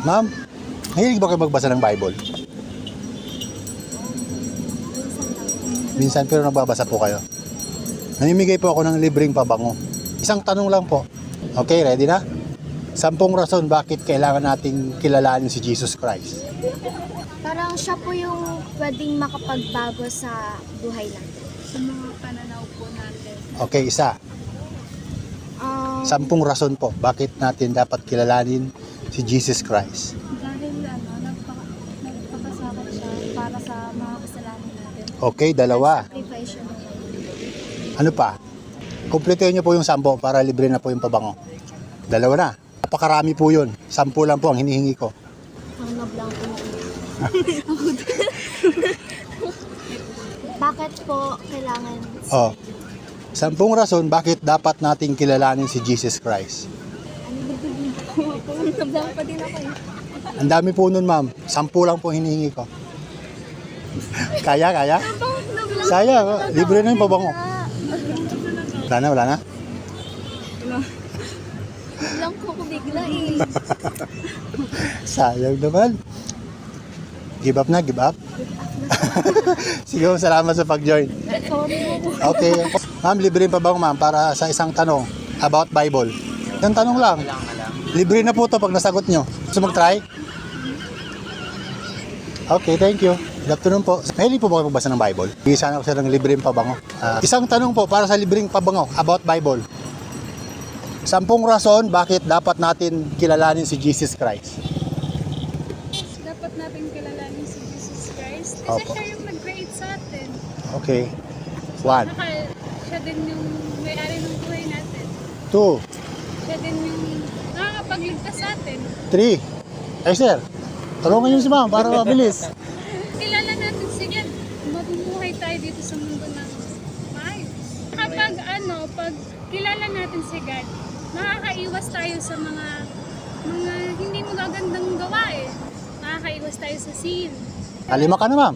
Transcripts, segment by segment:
Ma'am, mahilig ba kayo magbasa ng Bible? Minsan, pero nagbabasa po kayo. Namimigay po ako ng libreng pabango. Isang tanong lang po. Okay, ready na? 10 rason bakit kailangan nating kilalanin si Jesus Christ. Parang siya po yung pwedeng makapagbago sa buhay natin. Sa mga pananaw po natin. Okay, isa. 10 rason po bakit natin dapat kilalanin si Jesus Christ. Dahil nagpakasakit siya para sa mga kasalanan natin. Okay, 2. Sacrifice siya ng Ano pa? Kumpletuhin niyo po yung 10 para libre na po yung pabango. 2 na. Napakarami po yun. 10 lang po ang hinihingi ko. Hanap lang po. Bakit po kailangan Oh. 10 rason bakit dapat nating kilalanin si Jesus Christ. Nablang pa din ako eh. Ang dami po nun, ma'am. 10 lang po hinihingi ko. Kaya? Saya, libre na yung pabango. Wala na? Nablang po ako bigla eh. Sayang naman. Give up. Sige, salamat sa pag-join. Okay. Ma'am, libre pa ba ma'am para sa isang tanong about Bible? Isang tanong lang. Libre na po to pag nasagot nyo. Gusto mag-try? Okay, thank you. Good afternoon po. Mahilig po ba kayo magbasa ng Bible? Bigyan ako sa ng libreng pabango. Isang tanong po para sa libreng pabango about Bible. 10 rason bakit dapat natin kilalanin si Jesus Christ. Dapat natin kilalanin si Jesus Christ. Kasi Opo. siya yung nag-create sa atin. Okay. 1. Siya din yung may-ari ng buhay natin. 2. Siya din yung nakakapagligtas sa atin. 3. Ay sir, tulungan niyo si ma'am para mabilis. Kilala natin siya, mabubuhay tayo dito sa mundo ng maayos. Pag kilala natin si God, makakaiwas tayo sa mga hindi magagandang gawain. Makakaiwas tayo sa sin. 5 ka na ma'am.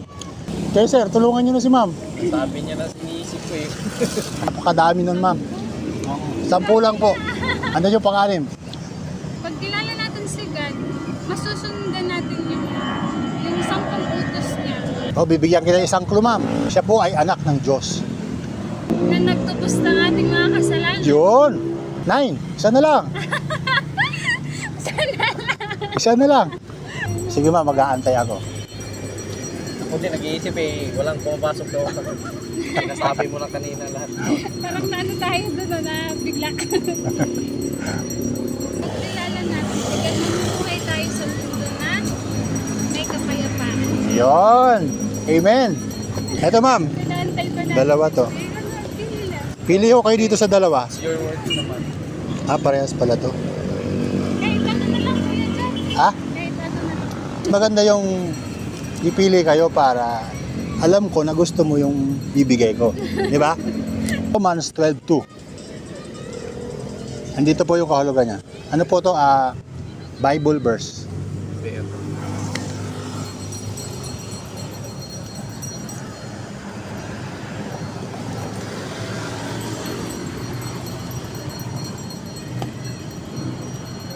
Okay sir, tulungan niyo na si ma'am. Sabi niya na siniisip ko eh. Napakadami nun ma'am. 10 lang po. Ano yung pang-anim? Pag kilala natin si God, masusundan natin yung 10 utos niya O, bibigyan kita isang clue ma'am. Siya po ay anak ng Diyos. na nagtubos ng ating mga kasalanan. Yun! 9. Isa na lang. Isa na lang. Sige ma'am, mag-aantay ako. Ako din nag-iisip eh. Walang pumapasok daw sa nasabi mo na kanina lahat. Parang naano tayo doon na bigla. Kilala natin si God, mabubuhay tayo sa mundo na may kapayapaan. Yun! Amen! Eto ma'am, Pinaantay pa natin. 2 to. Pila. Pili ko kayo dito sa 2. It's your words naman. Parehas pala to. Kahit ano na lang kuya dyan. Ha? Kahit ano na lang. Maganda yung ipili kayo para alam ko na gusto mo yung bibigay ko. Di ba? Romans 12:2. Andito po yung kahulugan niya. Ano po to? Bible verse.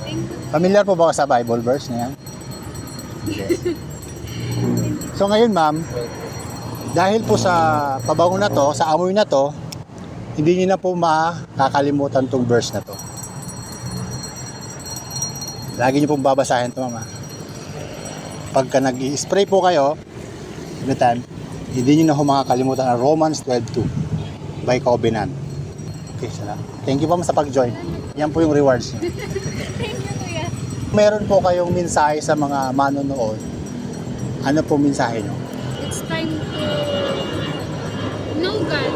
Thank you. Familiar po ba ka sa Bible verse na yan? Yes. So ngayon ma'am, dahil po sa pabango na to, sa amoy na to, hindi niyo na po makakalimutan tong verse na to. Lagi niyo pong babasahin to ma'am. Pagka nag-i-spray po kayo, every time, hindi niyo na po makakalimutan ang Romans 12:2 by Covenant. Okay, salamat. Thank you po sa pag-join. Yan po yung rewards niyo. Thank you kuya. Meron po kayong mensahe sa mga manonood. Ano po mensahe niyo? It's time to know God.